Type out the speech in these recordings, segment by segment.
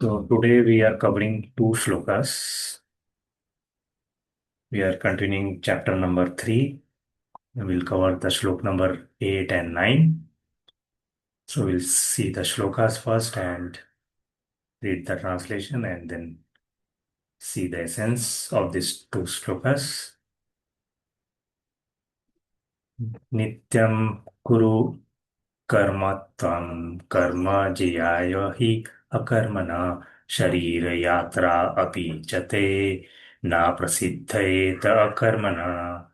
So today we are covering two shlokas. We are continuing chapter number 3. We'll cover the shlok number 8 and 9. So we'll see the shlokas first and read the translation and then see the essence of these two shlokas. Nityam kuru कर्म त्वं कर्म जियाय हि अकर्मणा शरीर यात्रा अपि च ते न प्रसिद्धयेत अकर्मणा.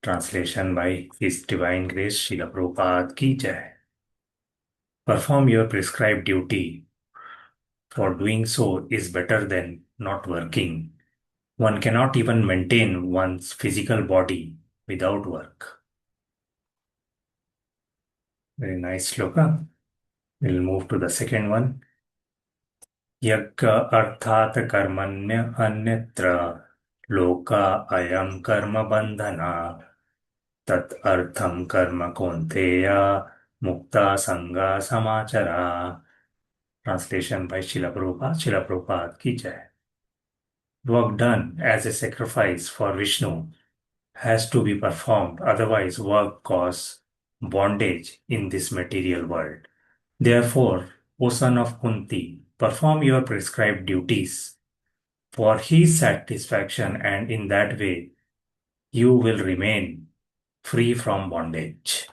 Translation by His Divine Grace Srila Prabhupada Ki Jai. Perform your prescribed duty, for doing so is better than not working. One cannot even maintain one's physical body without work. Very nice shloka. We'll move to the second one. यज्ञ अर्थात कर्मण्य अन्यत्र लोका अयं कर्म बंधना तत् अर्थम कर्म कौन्तेय मुक्ता संगा समाचरा. Translation by Srila Prabhupada. Srila Prabhupada ki jai. Work done as a sacrifice for Vishnu has to be performed, otherwise work cause bondage in this material world. Therefore, O son of Kunti, perform your prescribed duties for his satisfaction, and in that way you will remain free from bondage.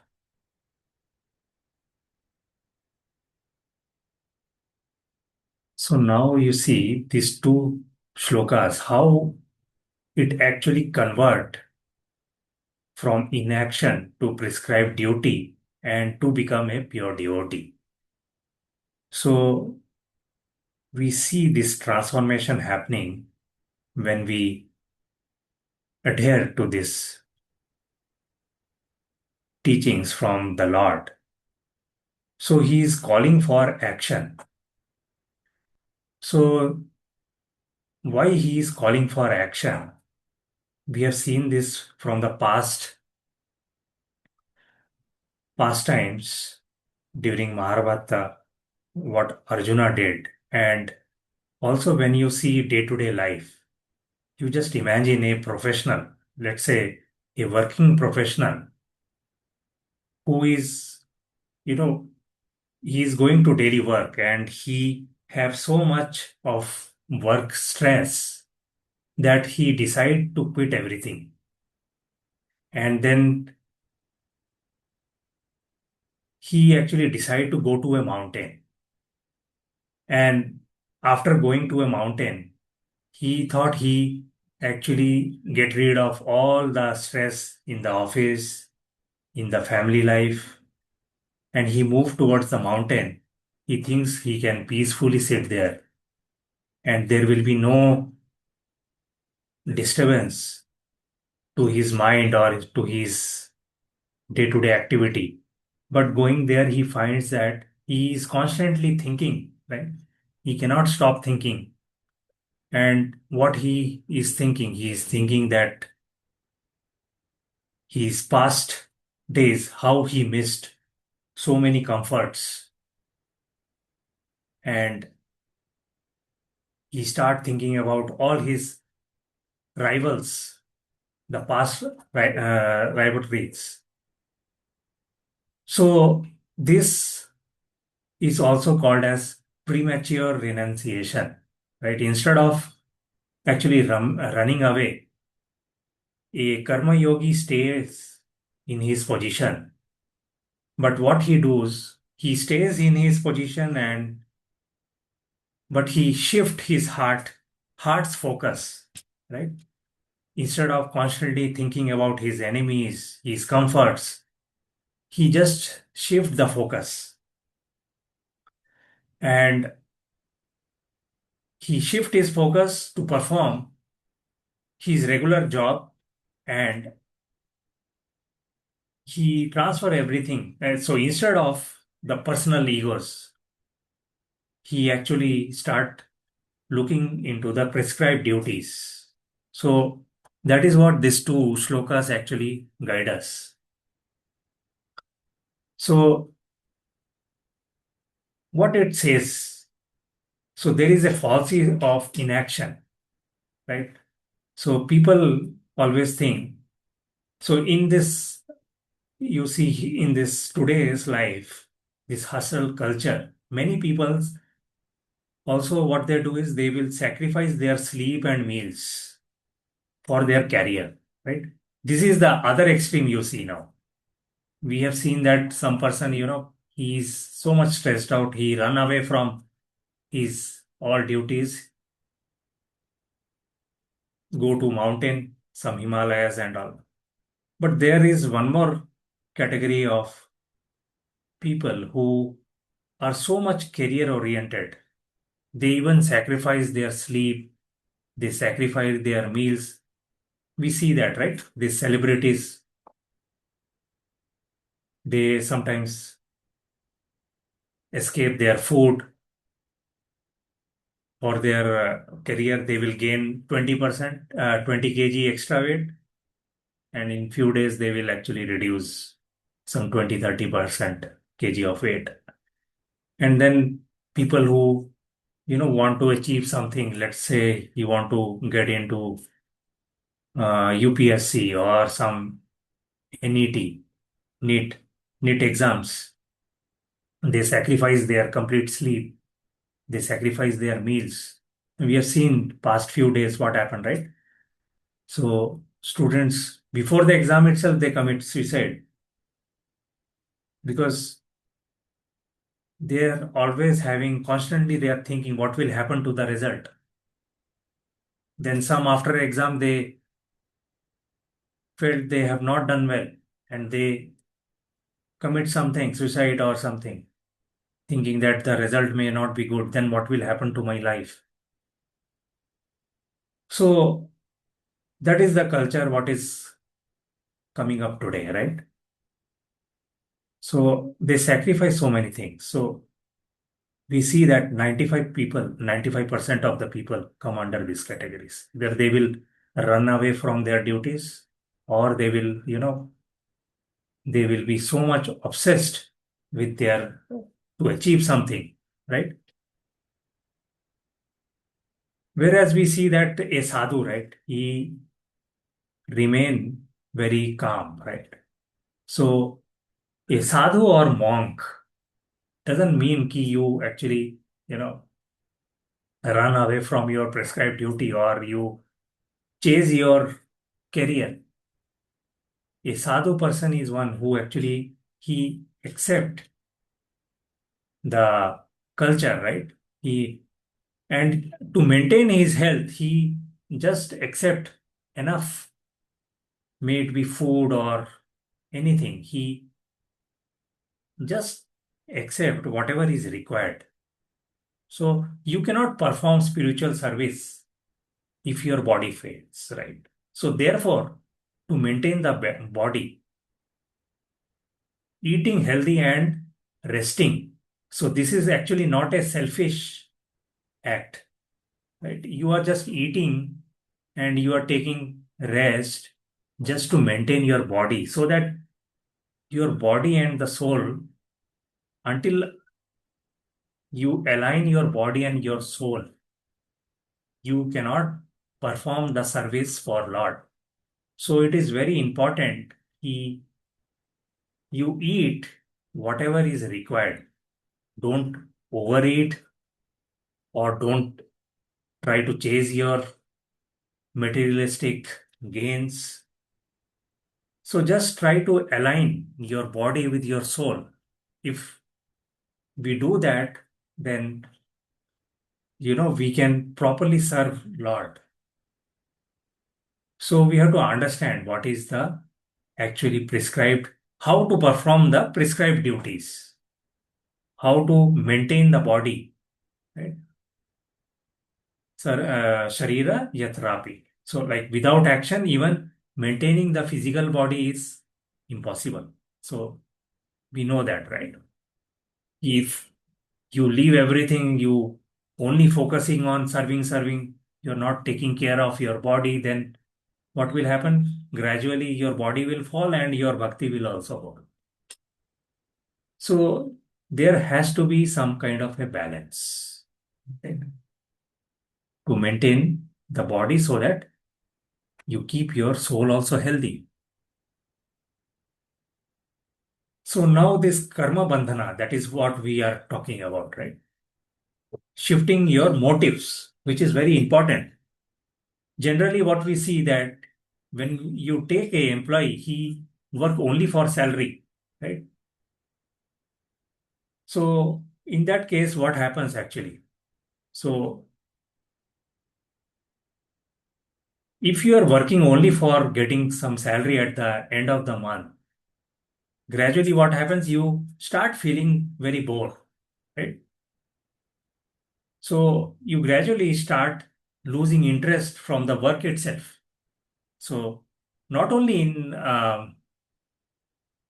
So now you see these two shlokas, how it actually convert from inaction to prescribed duty and to become a pure devotee. So we see this transformation happening when we adhere to these teachings from the Lord. So he is calling for action. So why he is calling for action? We have seen this from the past times during Mahabharata, what Arjuna did. And also when you see day-to-day life, you just imagine a professional, let's say a working professional who is, you know, he is going to daily work and he have so much of work stress that he decide to quit everything. And then he actually decide to go to a mountain. And after going to a mountain, he thought he actually get rid of all the stress in the office, in the family life, and he moved towards the mountain. He thinks he can peacefully sit there and there will be no disturbance to his mind or to his day-to-day activity. But going there, he finds that he is constantly thinking, right? He cannot stop thinking. And what he is thinking that his past days, how he missed so many comforts. And he start thinking about all his rivals, the past rivalries. So this is also called as premature renunciation, right? Instead of actually running away, a karma yogi stays in his position. But what he does, he stays in his position and but he shift his heart's focus, right? Instead of constantly thinking about his enemies, his comforts, he just shift the focus and he shift his focus to perform his regular job and he transfer everything. And so instead of the personal egos, he actually start looking into the prescribed duties. So that is what these two shlokas actually guide us. So what it says, So there is a falsity of inaction, right? So people always think. So in this, you see, in this today's life, this hustle culture, many people also what they do is they will sacrifice their sleep and meals for their career, right? This is the other extreme you see now. We have seen that some person, he's so much stressed out, he run away from his all duties, go to mountain, some Himalayas and all. But there is one more category of people who are so much career oriented. They even sacrifice their sleep, they sacrifice their meals. We see that, right? These celebrities, they sometimes escape their food for their career. They will gain 20%, 20 kg extra weight, and in few days they will actually reduce some 20-30% kg of weight. And then people who want to achieve something, let's say you want to get into UPSC or some NET, NEET, NEET exams. They sacrifice their complete sleep. They sacrifice their meals. We have seen past few days what happened, right? So students, before the exam itself, they commit suicide because they're always having, constantly they are thinking what will happen to the result. Then some after exam, they felt they have not done well and they commit something, suicide or something, thinking that the result may not be good. Then what will happen to my life? So that is the culture what is coming up today, right? So they sacrifice so many things. So we see that 95% of the people come under these categories, where they will run away from their duties, or they will be so much obsessed with their to achieve something, right? Whereas we see that a sadhu, right, he remain very calm, right? So a sadhu or monk doesn't mean ki you actually, you know, run away from your prescribed duty or you chase your career. A sadhu person is one who actually he accept the culture, right? He and to maintain his health, he just accept enough, may it be food or anything. He just accept whatever is required. So you cannot perform spiritual service if your body fails, right? So therefore, to maintain the body, eating healthy and resting. So this is actually not a selfish act, right? You are just eating and you are taking rest just to maintain your body so that your body and the soul, until you align your body and your soul, you cannot perform the service for Lord. So it is very important you eat whatever is required. Don't overeat or don't try to chase your materialistic gains. So just try to align your body with your soul. If we do that, then we can properly serve Lord. So we have to understand what is the actually prescribed, how to perform the prescribed duties, how to maintain the body, right? Sharira yatrapi. So like without action, even maintaining the physical body is impossible. So we know that, right? If you leave everything, you only focusing on serving, you're not taking care of your body, then what will happen? Gradually, your body will fall and your bhakti will also fall. So there has to be some kind of a balance. right? To maintain the body so that you keep your soul also healthy. So now this karma bandhana, that is what we are talking about, right? Shifting your motives, which is very important. Generally, what we see that when you take a employee, he work only for salary, right? So in that case, what happens actually? So if you are working only for getting some salary at the end of the month, gradually what happens? You start feeling very bored, right? So you gradually start losing interest from the work itself. So not only in a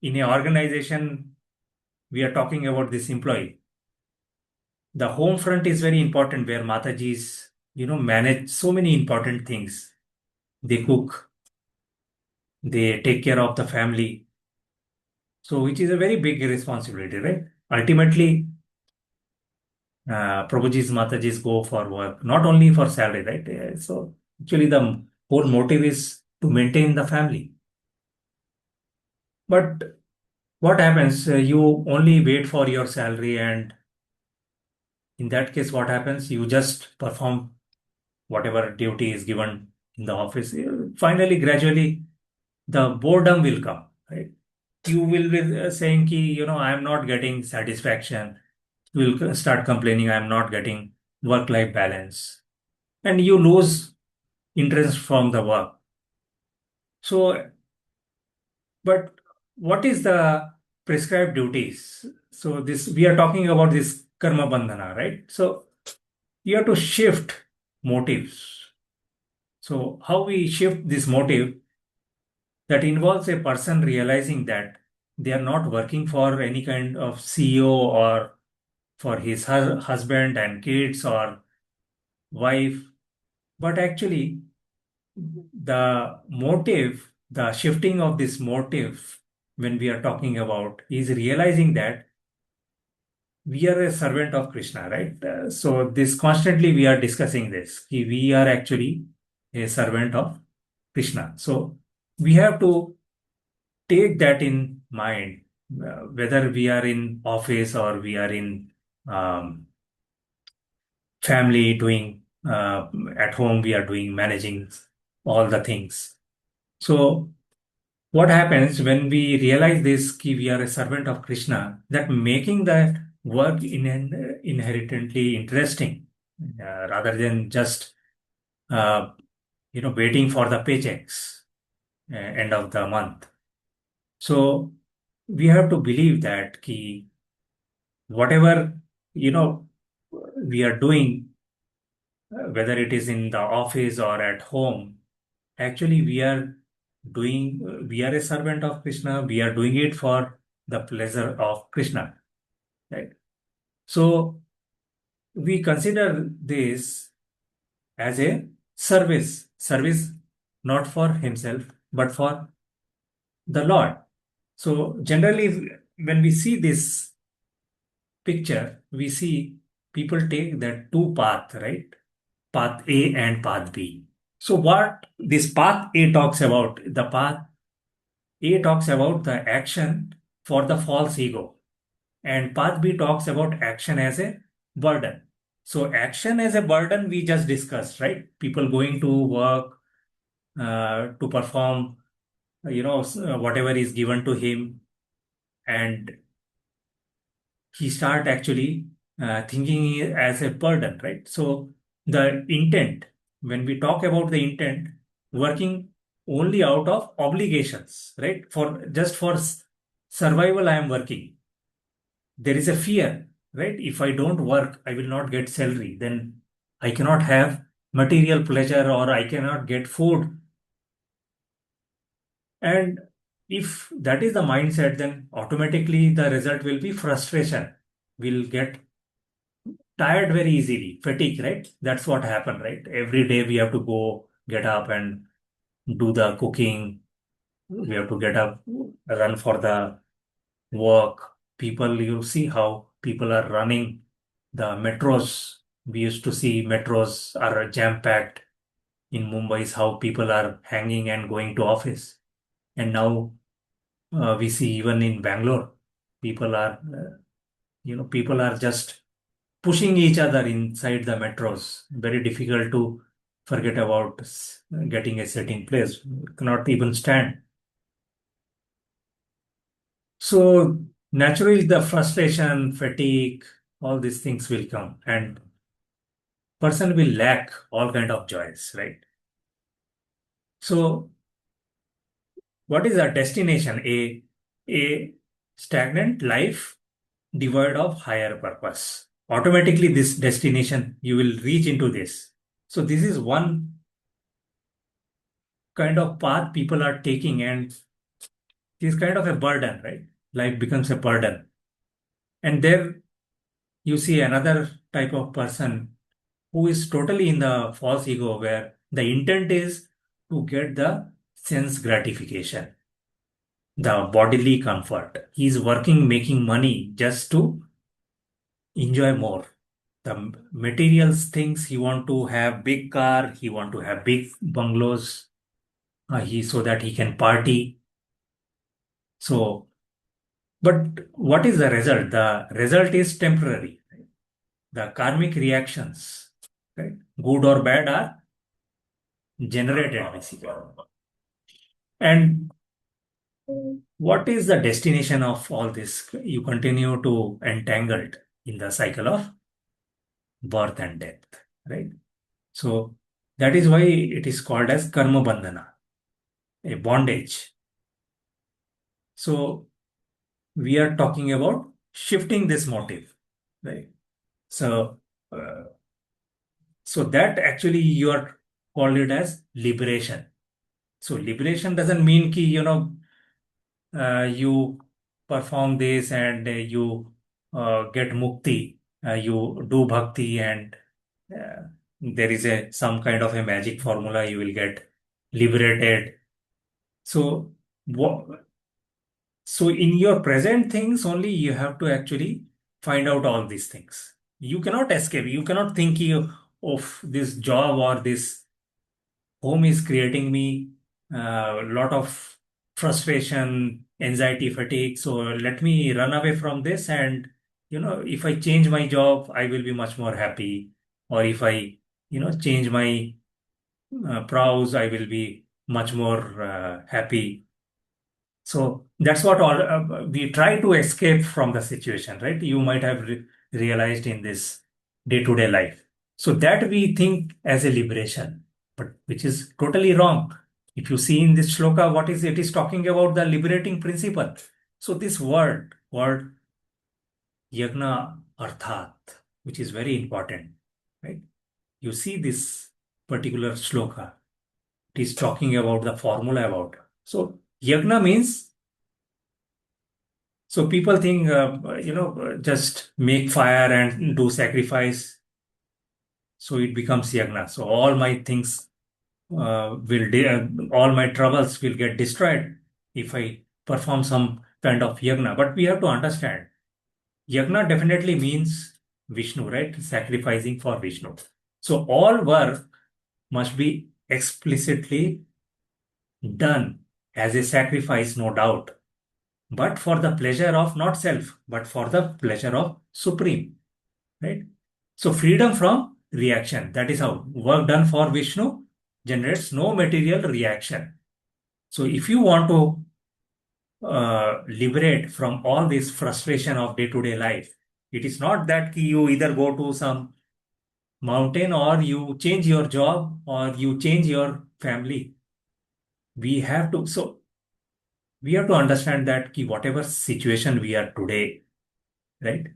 organization, we are talking about this employee. The home front is very important where Matajis, manage so many important things. They cook, they take care of the family. So which is a very big responsibility, right? Ultimately, Prabhuji's Matajis go for work, not only for salary, right? So actually the whole motive is to maintain the family. But what happens? You only wait for your salary, and in that case, what happens? You just perform whatever duty is given in the office. Finally, gradually, the boredom will come, right? You will be saying, ki, I am not getting satisfaction. You will start complaining, I am not getting work-life balance. And you lose interest from the work. So, but what is the prescribed duties? So this, we are talking about this karma bandhana, right? So you have to shift motives. So how we shift this motive, that involves a person realizing that they are not working for any kind of CEO or for his husband and kids or wife, but actually the shifting of this motive when we are talking about is realizing that we are a servant of Krishna, right? So this constantly we are discussing this. We are actually a servant of Krishna. So we have to take that in mind, whether we are in office or we are in um, family doing at home, we are doing managing all the things. So what happens when we realize this, ki we are a servant of Krishna, that making the work inherently interesting, rather than just uh, waiting for the paychecks end of the month. So we have to believe that ki whatever you know we are doing, whether it is in the office or at home, actually we are a servant of Krishna. We are doing it for the pleasure of Krishna, right? So we consider this as a service not for himself but for the Lord. So generally, when we see this picture, we see people take that two path, right? Path A and path B. So what this path A talks about, the path A talks about the action for the false ego, and path B talks about action as a burden. So action as a burden we just discussed, right? People going to work to perform, whatever is given to him, and he start actually thinking it as a burden, right? So the intent, when we talk about the intent, working only out of obligations, right? For just for survival, I am working. There is a fear, right? If I don't work, I will not get salary. Then I cannot have material pleasure or I cannot get food. And if that is the mindset, then automatically the result will be frustration. We'll get tired very easily, fatigue, right? That's what happened, right? Every day we have to go, get up and do the cooking. We have to get up, run for the work. People, you see how people are running the metros. We used to see metros are jam-packed in Mumbai, is how people are hanging and going to office. And now we see even in Bangalore, people are, people are just pushing each other inside the metros. Very difficult to forget about getting a sitting place. Cannot even stand. So naturally, the frustration, fatigue, all these things will come, and person will lack all kind of joys, right? So what is our destination? A stagnant life devoid of higher purpose. Automatically, this destination you will reach into this. So this is one kind of path people are taking, and it is kind of a burden, right? Life becomes a burden. And there you see another type of person who is totally in the false ego, where the intent is to get the sense gratification, the bodily comfort. He's working, making money just to enjoy more. The materials things, he want to have big car, he want to have big bungalows, he so that he can party. So, but what is the result? The result is temporary. The karmic reactions, right? Good or bad, are generated basically. And what is the destination of all this? You continue to entangled in the cycle of birth and death, right? So that is why it is called as karma bandhana, a bondage. So we are talking about shifting this motive, right? So, uh, so that actually you are called it as liberation. So liberation doesn't mean ki, you perform this and you get mukti, you do bhakti, and there is a some kind of a magic formula, you will get liberated. So, so in your present things only, you have to actually find out all these things. You cannot escape. You cannot think of this job or this home is creating me a lot of frustration, anxiety, fatigue. So let me run away from this. And, if I change my job, I will be much more happy. Or if I, change my brows, I will be much more happy. So that's what all we try to escape from the situation, right? You might have realized in this day-to-day life. So that we think as a liberation, but which is totally wrong. If you see in this shloka, what is it is talking about the liberating principle. So this word yagna arthat, which is very important, right? You see this particular shloka, it is talking about the formula about. So yagna means, so people think, just make fire and do sacrifice, so it becomes yagna. So all my things all my troubles will get destroyed if I perform some kind of yagna. But we have to understand, yagna definitely means Vishnu, right? Sacrificing for Vishnu. So all work must be explicitly done as a sacrifice, no doubt, but for the pleasure of not self, but for the pleasure of Supreme, right? So freedom from reaction. That is how work done for Vishnu generates no material reaction. So if you want to liberate from all this frustration of day-to-day life, it is not that you either go to some mountain or you change your job or you change your family. We have to understand that whatever situation we are today, right?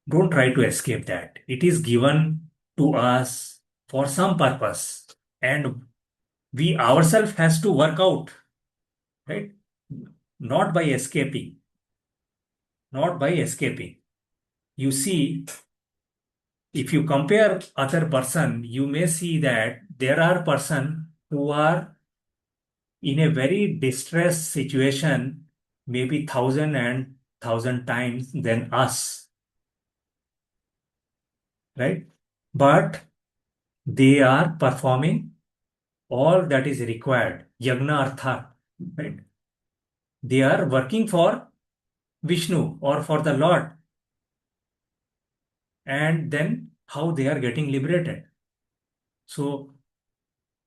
Don't try to escape that. It is given to us for some purpose, and we ourselves has to work out, right? Not by escaping, not by escaping. You see, if you compare other person, you may see that there are person who are in a very distressed situation, maybe thousand and thousand times than us. right? But they are performing all that is required, yagna artha, right? They are working for Vishnu or for the Lord, and then how they are getting liberated. So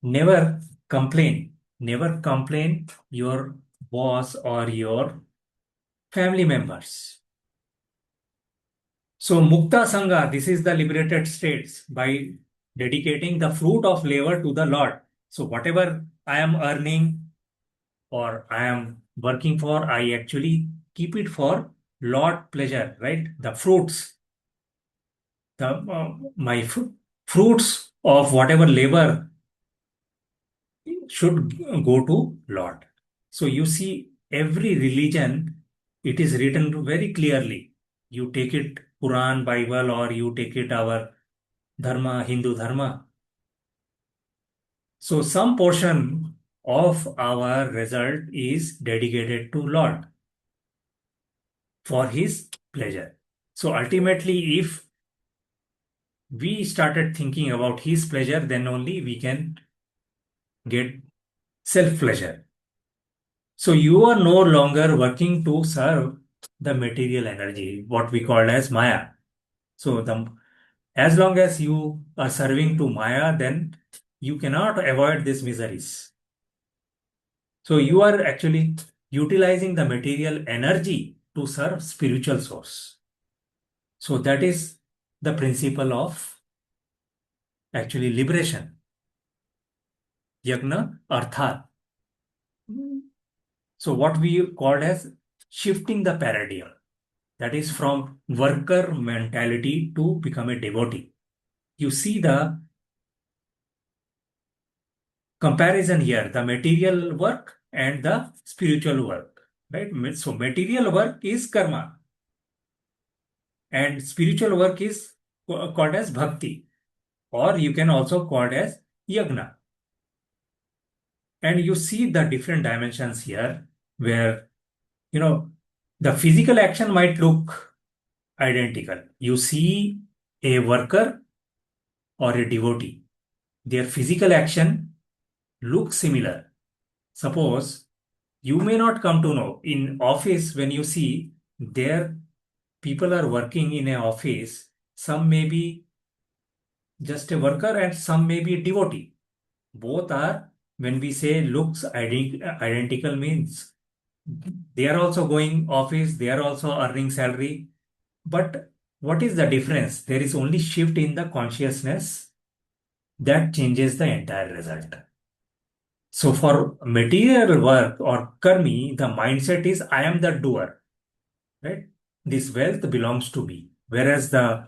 never complain, never complain your boss or your family members. So Mukta Sangha, this is the liberated states by dedicating the fruit of labor to the Lord. So whatever I am earning or I am working for, I actually keep it for Lord pleasure, right? The fruits, the my fruits of whatever labor should go to Lord. So you see, every religion, it is written very clearly. You take it Quran, Bible, or you take it our Dharma, Hindu Dharma. So some portion of our result is dedicated to Lord for His pleasure. So ultimately, if we started thinking about His pleasure, then only we can get self pleasure. So you are no longer working to serve the material energy, what we call as Maya. So as long as you are serving to Maya, then you cannot avoid these miseries. So you are actually utilizing the material energy to serve spiritual source. So that is the principle of actually liberation. Yagna arthat. So what we called as shifting the paradigm. That is from worker mentality to become a devotee. You see the comparison here, the material work and the spiritual work, right? So material work is karma and spiritual work is called as bhakti, or you can also call it as yagna. And you see the different dimensions here where, you know, the physical action might look identical. You see a worker or a devotee, their physical action looks similar. Suppose you may not come to know in office when you see there people are working in a office, some may be just a worker and some may be a devotee. Both are, when we say looks identical, means they are also going office, they are also earning salary. But what is the difference? There is only shift in the consciousness that changes the entire result. So for material work or karmi, the mindset is I am the doer, right? This wealth belongs to me. Whereas the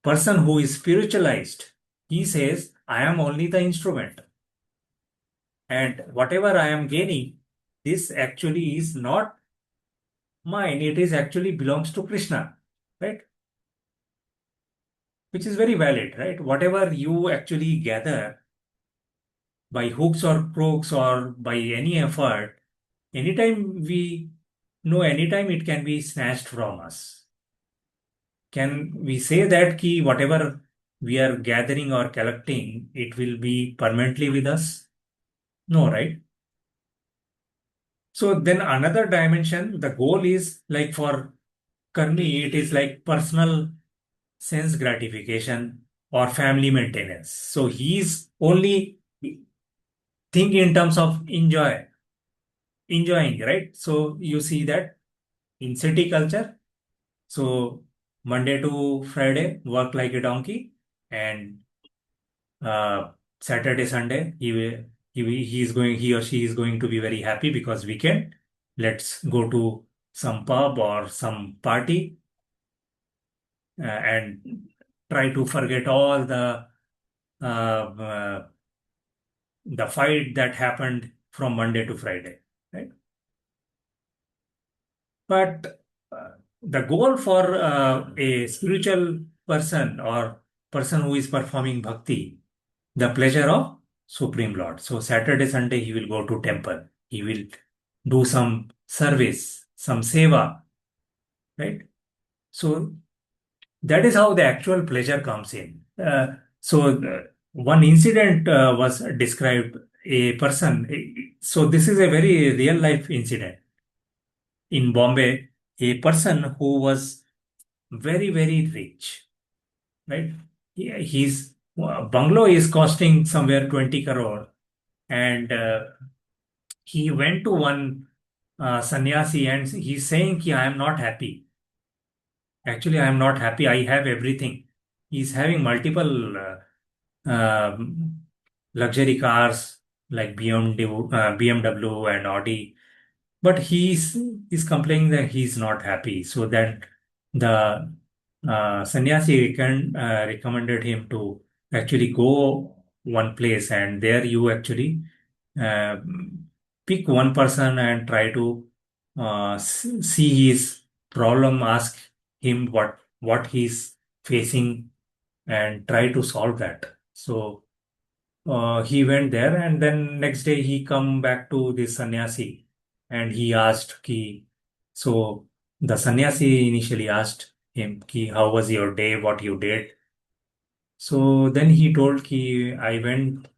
person who is spiritualized, he says, I am only the instrument. And whatever I am gaining, this actually is not mine. It is actually belongs to Krishna, right? Which is very valid, right? Whatever you actually gather by hooks or crooks or by any effort, anytime we know, anytime it can be snatched from us. Can we say that key, whatever we are gathering or collecting, it will be permanently with us? No, right? So then another dimension, the goal is like for Karni, it is like personal sense gratification or family maintenance. So he's only think in terms of enjoying, right? So you see that in city culture, so Monday to Friday, work like a donkey, and uh, Saturday, Sunday, he or she is going to be very happy because weekend. Let's go to some pub or some party and try to forget all the fight that happened from Monday to Friday, right? But the goal for a spiritual person or person who is performing bhakti, the pleasure of Supreme Lord. So Saturday, Sunday, he will go to temple. He will do some service, some seva, right? So That is how the actual pleasure comes in. One incident was described. A person. So this is a very real life incident in Bombay. A person who was very rich, right? His bungalow is costing somewhere 20 crore, and he went to one sannyasi and he's saying, "Ki, I am not happy. Actually, I am not happy. I have everything." He's having multiple luxury cars like BMW and Audi, but he's complaining that he's not happy. So then the sannyasi recommended him to actually go one place, and there you actually uh, pick one person and try to see his problem, ask him what he's facing, and try to solve that. So he went there, and then next day he come back to the sannyasi, and he asked ki. So the sannyasi initially asked him ki, how was your day, what you did. So then he told ki, I went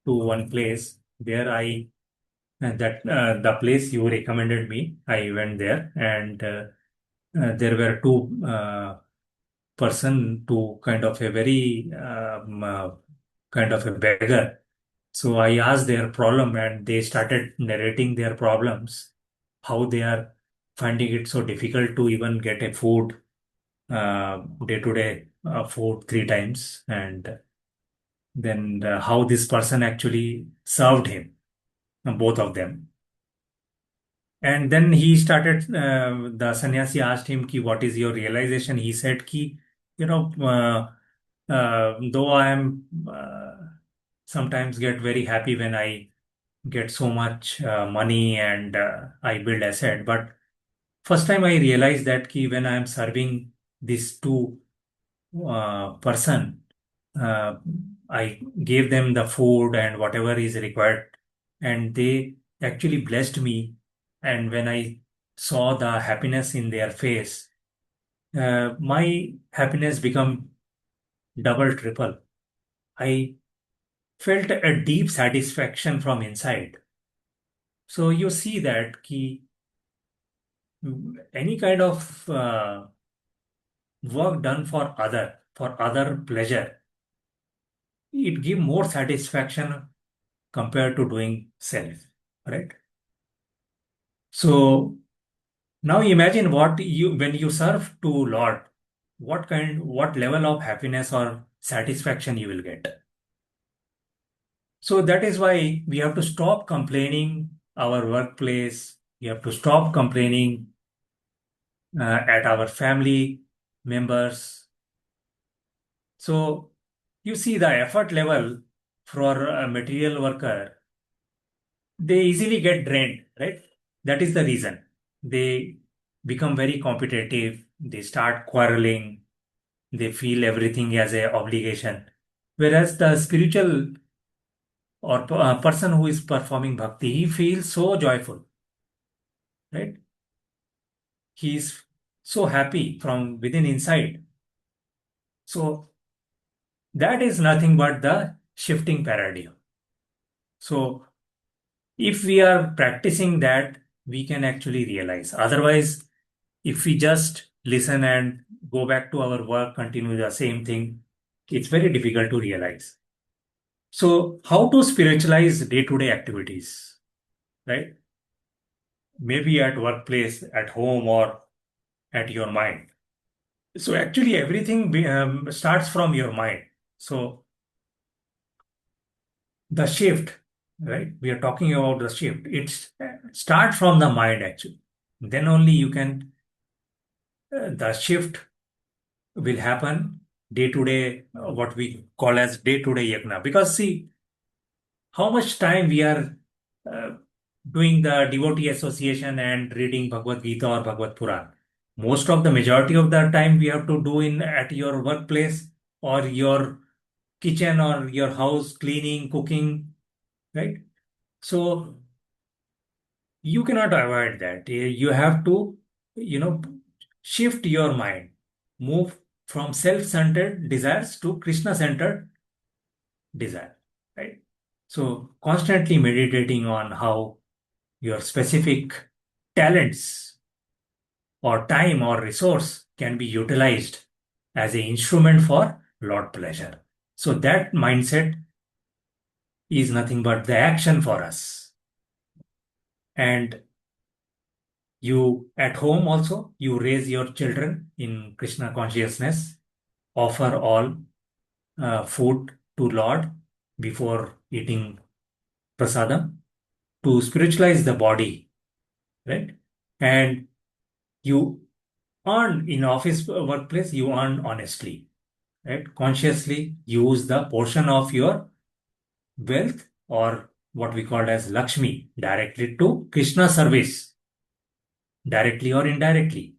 to one place there. I that the place you recommended me. I went there, and there were two person, two kind of a very kind of a beggar. So I asked their problem, and they started narrating their problems, how they are finding it so difficult to even get a food, day to day food three times, and then how this person actually served him, both of them. And then he started, the sannyasi asked him, ki, what is your realization? He said, ki, though I am sometimes get very happy when I get so much money and I build asset. But first time I realized that ki when I am serving these two person, uh, I gave them the food and whatever is required, and they actually blessed me. And when I saw the happiness in their face, my happiness become double, triple. I felt a deep satisfaction from inside. So you see that ki any kind of work done for other pleasure, it give more satisfaction compared to doing self, right? So now imagine what you when you serve to Lord, what level of happiness or satisfaction you will get. So that is why we have to stop complaining our workplace. We have to stop complaining at our family members. So you see the effort level for a material worker, they easily get drained, right? That is the reason. They become very competitive, they start quarreling, they feel everything as a obligation. Whereas the spiritual or person who is performing bhakti, he feels so joyful, right? He is so happy from within inside. So that is nothing but the shifting paradigm. So if we are practicing that, we can actually realize. Otherwise, if we just listen and go back to our work, continue the same thing, it's very difficult to realize. So, how to spiritualize day-to-day activities, right? Maybe at workplace, at home, or at your mind. So, actually, everything starts from your mind. So, the shift, right? We are talking about the shift. It's start from the mind actually. Then only you can the shift will happen day to day, what we call as day to day yajna. Because see, how much time we are uh, doing the devotee association and reading Bhagavad Gita or Bhagavad Puran. Most of the majority of the time we have to do in at your workplace or your kitchen or your house cleaning, cooking, right? So you cannot avoid that. You have to, you know, shift your mind, move from self-centered desires to Krishna-centered desire, right? So constantly meditating on how your specific talents or time or resource can be utilized as an instrument for Lord pleasure. So that mindset is nothing but the action for us. And you at home also, you raise your children in Krishna consciousness, offer all food to Lord before eating prasadam to spiritualize the body, right? And you earn in office workplace, you earn honestly, right? Consciously use the portion of your wealth or what we call as Lakshmi directly to Krishna service, directly or indirectly.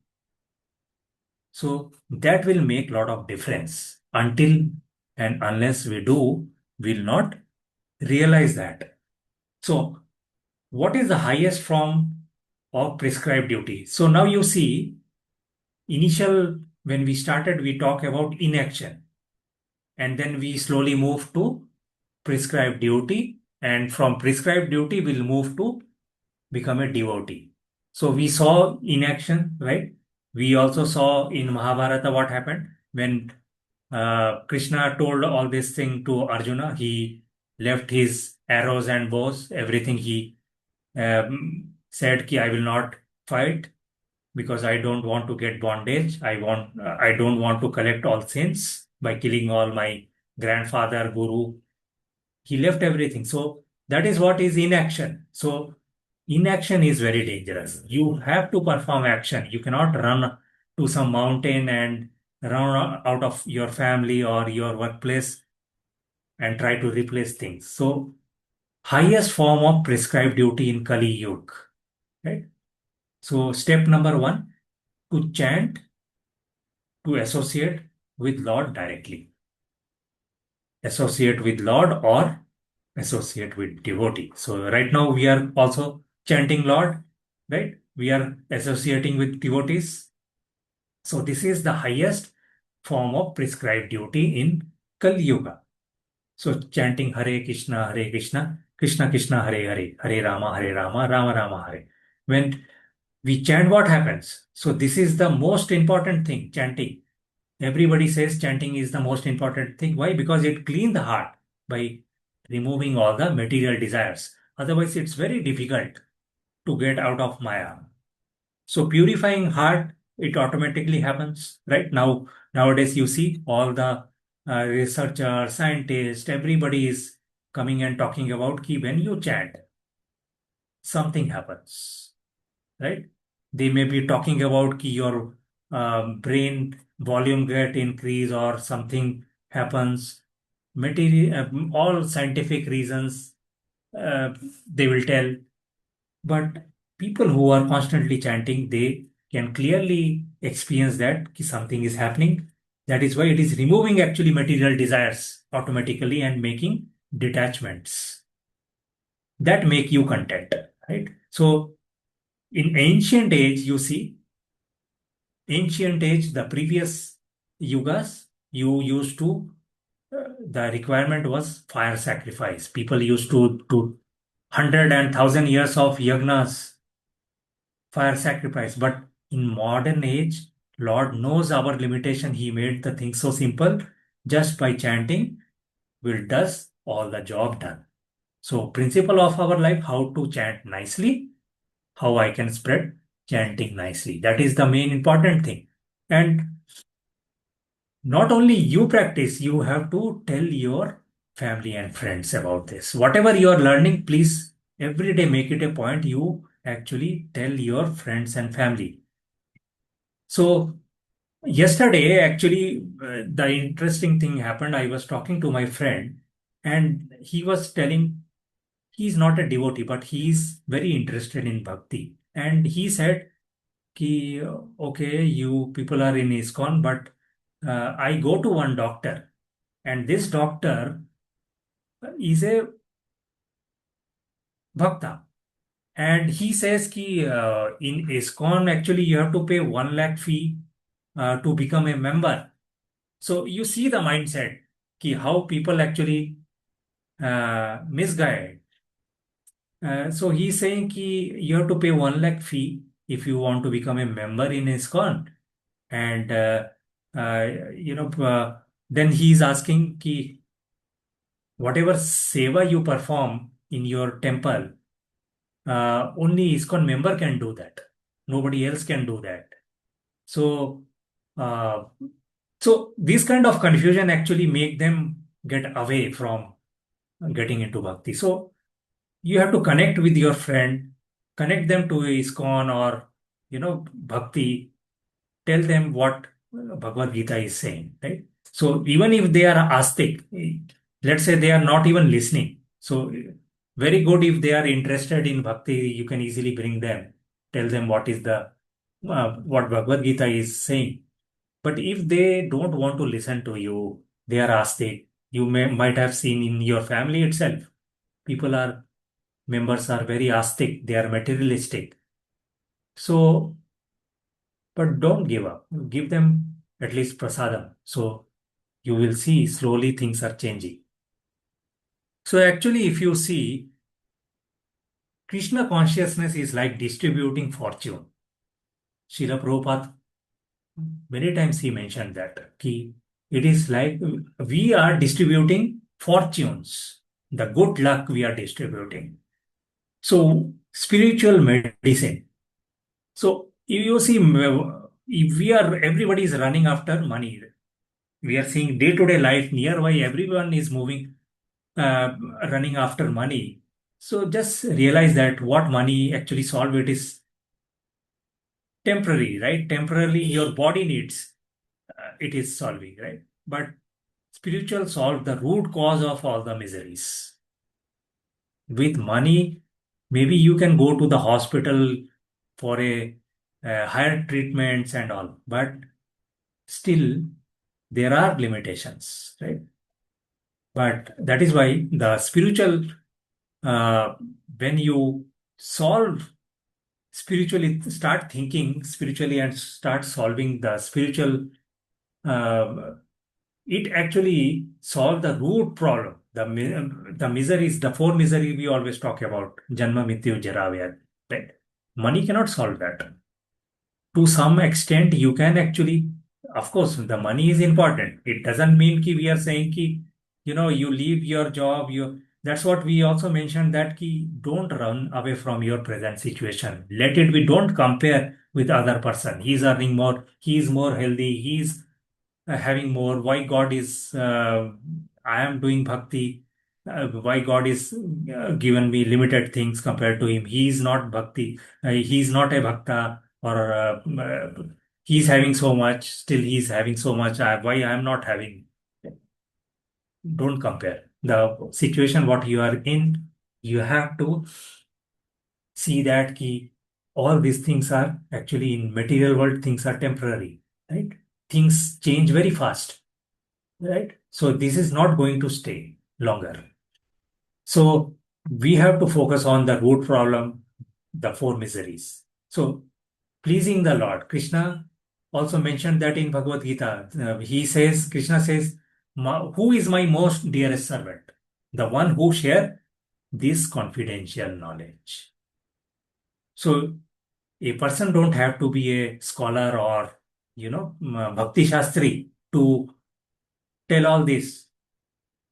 So that will make a lot of difference. Until and unless we do, we'll not realize that. So what is the highest form of prescribed duty? So now you see, initial when we started, we talk about inaction, and then we slowly move to prescribed duty, and from prescribed duty, we'll move to become a devotee. So we saw inaction, right? We also saw in Mahabharata what happened when Krishna told all this thing to Arjuna. He left his arrows and bows, everything. He said, "Ki I will not fight because I don't want to get bondage. I don't want to collect all sins by killing all my grandfather, guru." He left everything. So that is what is inaction. So inaction is very dangerous. You have to perform action. You cannot run to some mountain and run out of your family or your workplace and try to replace things. So highest form of prescribed duty in Kali Yuga, right? So step number one, to chant, to associate with Lord directly. Associate with Lord or associate with devotee. So right now we are also chanting Lord, right? We are associating with devotees. So this is the highest form of prescribed duty in Kali Yuga. So chanting Hare Krishna, Krishna Krishna, Hare Hare, Hare Rama, Rama Rama, Hare. When we chant, what happens? So this is the most important thing, chanting. Everybody says chanting is the most important thing. Why? Because it cleans the heart by removing all the material desires. Otherwise, it's very difficult to get out of Maya. So purifying heart, it automatically happens, right? Nowadays, you see all the researchers, scientists, everybody is coming and talking about ki when you chant, something happens, right? They may be talking about ki your brain volume get increase or something happens. Material, all scientific reasons uh, they will tell. But people who are constantly chanting, they can clearly experience that ki something is happening. That is why it is removing actually material desires automatically and making detachments that make you content, right? So in ancient age, you see, ancient age, the previous yugas, you used to, the requirement was fire sacrifice. People used to do 100 and 1,000 years of yagnas, fire sacrifice. But in modern age, Lord knows our limitation. He made the thing so simple. Just by chanting, will does all the job done. So principle of our life, how to chant nicely, how I can spread chanting nicely. That is the main important thing. And not only you practice, you have to tell your family and friends about this. Whatever you are learning, please every day make it a point you actually tell your friends and family. So yesterday, actually, the interesting thing happened. I was talking to my friend, and he was telling he's not a devotee, but he's very interested in bhakti. And he said, Ki, okay, you people are in ISKCON, but I go to one doctor, and this doctor is a bhakta. And he says ki in ISKCON, actually, you have to pay 1 lakh fee to become a member. So you see the mindset ki how people actually misguide. So he's saying ki you have to pay 1 lakh fee if you want to become a member in ISKCON, and uh, you know then he's asking ki whatever seva you perform in your temple, only ISKCON member can do that. Nobody else can do that. So, uh, so this kind of confusion actually make them get away from getting into bhakti. So you have to connect with your friend, connect them to ISKCON or bhakti. Tell them what Bhagavad Gita is saying, right? So even if they are astic, let's say they are not even listening. So very good if they are interested in bhakti, you can easily bring them, tell them what is the what Bhagavad Gita is saying. But if they don't want to listen to you, they are astic. You might have seen in your family itself, people are members are very astic. They are materialistic. So, but don't give up. Give them at least prasadam. So you will see slowly things are changing. So actually, if you see, Krishna consciousness is like distributing fortune. Srila Prabhupada, many times he mentioned that ki it is like we are distributing fortunes. The good luck we are distributing. So spiritual medicine. So if you see, if we are everybody is running after money. We are seeing day-to-day life nearby. Everyone is moving, uh, running after money. So just realize that what money actually solve it is temporary, right? Temporarily, your body needs it is solving, right? But spiritual solve the root cause of all the miseries. With money, maybe you can go to the hospital for a higher treatments and all, but still there are limitations, right? But that is why the spiritual, uh, when you solve spiritually, start thinking spiritually and start solving the spiritual, uh, it actually solve the root problem. The miseries, the four misery we always talk about, Janma, Mrityu, Jara, Vyadhi, right? Money cannot solve that. To some extent you can actually, of course the money is important. It doesn't mean ki we are saying ki you leave your job, you that's what we also mentioned, that ki don't run away from your present situation. Let it be. Don't compare with other person. He's earning more, he's more healthy, he's having more. Why God is, I am doing bhakti. Why God is given me limited things compared to him? He is not bhakti. He is not a bhakta, or he's having so much. Still, he's having so much. Why I am not having? Don't compare the situation. What you are in, you have to see that key. All these things are actually in material world. Things are temporary, right? Things change very fast, right? So this is not going to stay longer. So we have to focus on the root problem, the four miseries. So pleasing the Lord. Krishna also mentioned that in Bhagavad Gita. He says, Krishna says, who is my most dearest servant? The one who share this confidential knowledge. So a person don't have to be a scholar or, Bhakti Shastri to tell all this.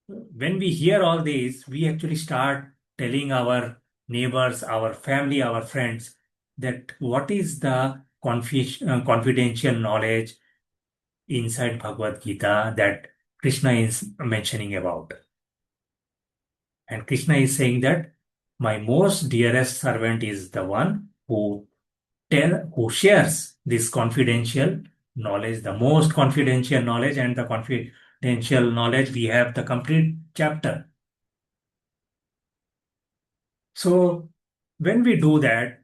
When we hear all this, we actually start telling our neighbors, our family, our friends that what is the confidential knowledge inside Bhagavad Gita that Krishna is mentioning about. And Krishna is saying that my most dearest servant is the one who shares this confidential knowledge, the most confidential knowledge, and the confidential knowledge we have the complete chapter. So when we do that,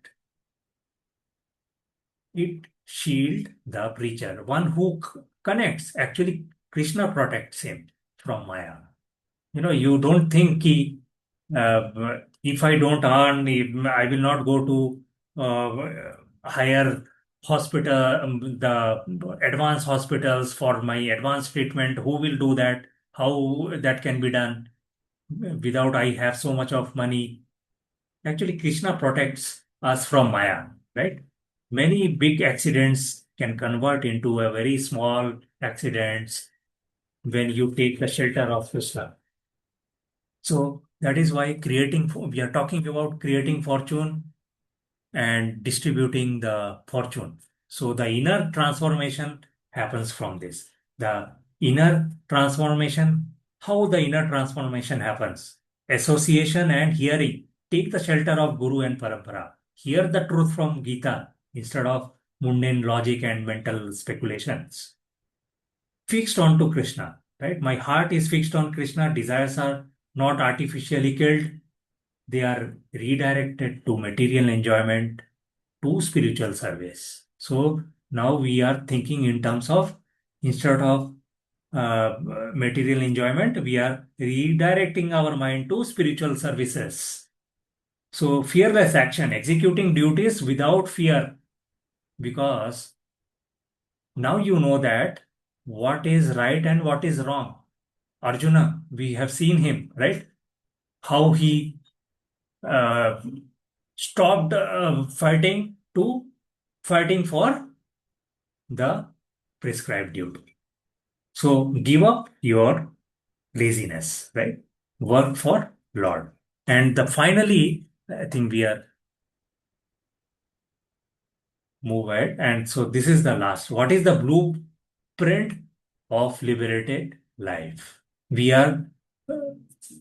it shield the preacher, one who connects. Actually, Krishna protects him from Maya. You don't think if I don't earn, if I will not go to higher hospital, the advanced hospitals for my advanced treatment. Who will do that? How that can be done without I have so much of money? Actually, Krishna protects us from Maya, right? Many big accidents can convert into a very small accidents when you take the shelter of Krishna. So that is why we are talking about creating fortune and distributing the fortune. So the inner transformation happens from this. The inner transformation, how the inner transformation happens? Association and hearing. Take the shelter of Guru and Parampara. Hear the truth from Gita instead of mundane logic and mental speculations. Fixed on to Krishna, right? My heart is fixed on Krishna. Desires are not artificially killed. They are redirected to material enjoyment, to spiritual service. So now we are thinking in terms of instead of material enjoyment, we are redirecting our mind to spiritual services. So fearless action, executing duties without fear, because now you know that what is right and what is wrong. Arjuna, we have seen him, right? How he uh, stopped fighting to fighting for the prescribed duty. So give up your laziness, right? Work for Lord. And the finally, I think we are move ahead. And so this is the last. What is the blueprint of liberated life? We are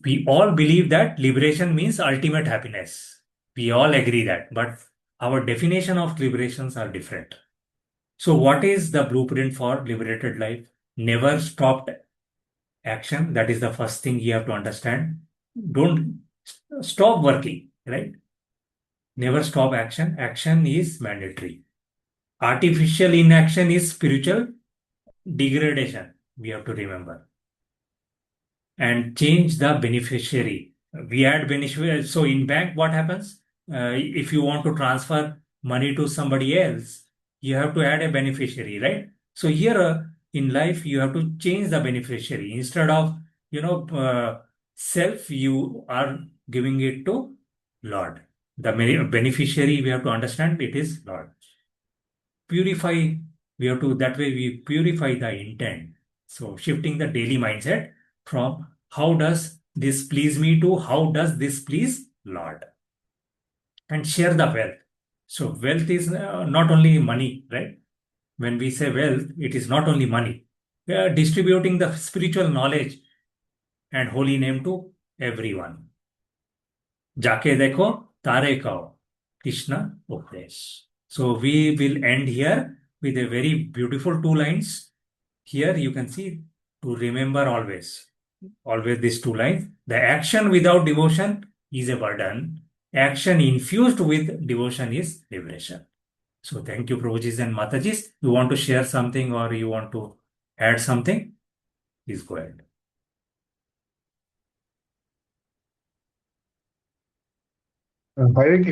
we all believe that liberation means ultimate happiness. We all agree that, but our definition of liberations are different. So what is the blueprint for liberated life? Never stopped action. That is the first thing you have to understand. Don't stop working, right? Never stop action. Action is mandatory. Artificial inaction is spiritual degradation. We have to remember. And change the beneficiary. We add beneficiary. So in bank, what happens? If you want to transfer money to somebody else, you have to add a beneficiary, right? So here in life, you have to change the beneficiary. Instead of, self, you are giving it to Lord. The beneficiary, we have to understand it is Lord. Purify, we have to, that way we purify the intent. So shifting the daily mindset from how does this please me to how does this please Lord, and share the wealth. So wealth is not only money, right? When we say wealth, it is not only money. We are distributing the spiritual knowledge and holy name to everyone. जाके देखो तारे कहो Krishna उपदेश. So we will end here with a very beautiful two lines. Here you can see to remember always these two lines. The action without devotion is a burden. Action infused with devotion is liberation. So thank you, Prabhujis and Matajis. You want to share something or you want to add something? Please go ahead. Hare